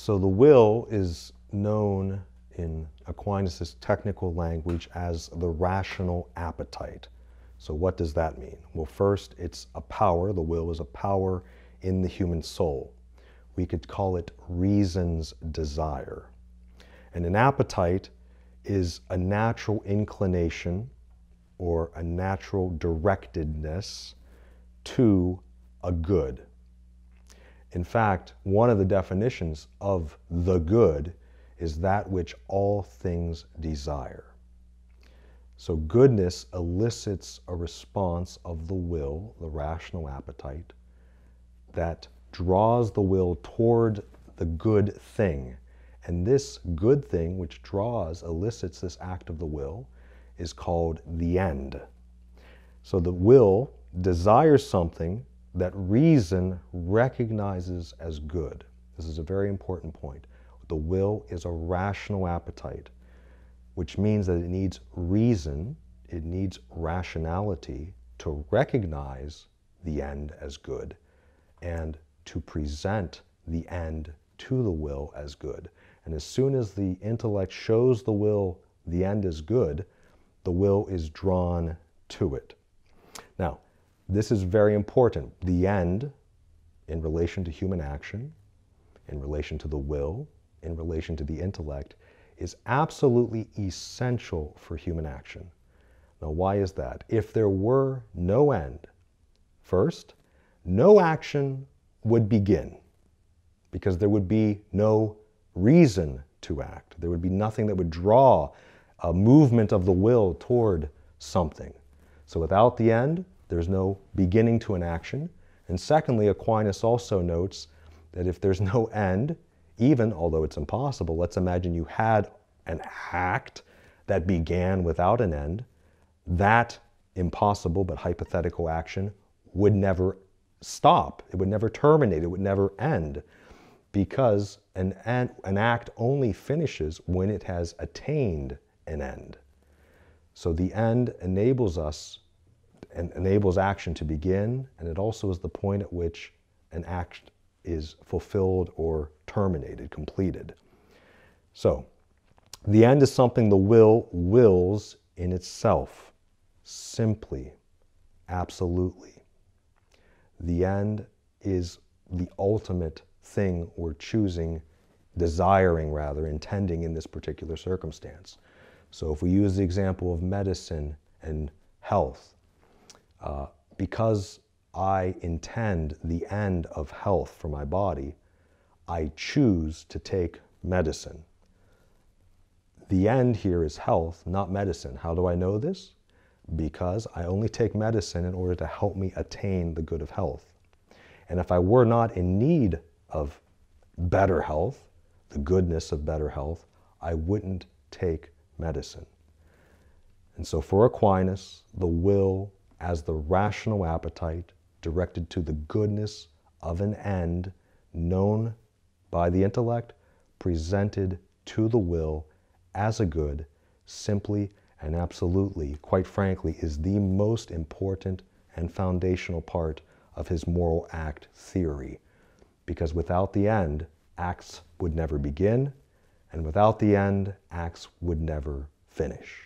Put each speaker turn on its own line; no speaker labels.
So the will is known in Aquinas' technical language as the rational appetite. So what does that mean? Well, first, it's a power. The will is a power in the human soul. We could call it reason's desire. And an appetite is a natural inclination or a natural directedness to a good. In fact, one of the definitions of the good is that which all things desire. So goodness elicits a response of the will, the rational appetite, that draws the will toward the good thing. And this good thing which elicits this act of the will is called the end. So the will desires something that reason recognizes as good. This is a very important point. The will is a rational appetite, which means that it needs reason, it needs rationality to recognize the end as good and to present the end to the will as good. And as soon as the intellect shows the will the end is good, the will is drawn to it. Now, this is very important. The end, in relation to human action, in relation to the will, in relation to the intellect, is absolutely essential for human action. Now, why is that? If there were no end, first, no action would begin because there would be no reason to act. There would be nothing that would draw a movement of the will toward something. So without the end, there's no beginning to an action. And secondly, Aquinas also notes that if there's no end, even although it's impossible, let's imagine you had an act that began without an end, that impossible but hypothetical action would never stop. It would never terminate. It would never end, because an act only finishes when it has attained an end. So the end enables us and enables action to begin, and it also is the point at which an act is fulfilled or terminated, completed. So the end is something the will wills in itself, simply, absolutely. The end is the ultimate thing we're choosing, desiring rather, intending in this particular circumstance. So if we use the example of medicine and health, because I intend the end of health for my body, I choose to take medicine. The end here is health, not medicine. How do I know this? Because I only take medicine in order to help me attain the good of health. And if I were not in need of better health, the goodness of better health, I wouldn't take medicine. And so for Aquinas, the will as the rational appetite directed to the goodness of an end known by the intellect, presented to the will as a good, simply and absolutely, quite frankly, is the most important and foundational part of his moral act theory. Because without the end, acts would never begin, and without the end, acts would never finish.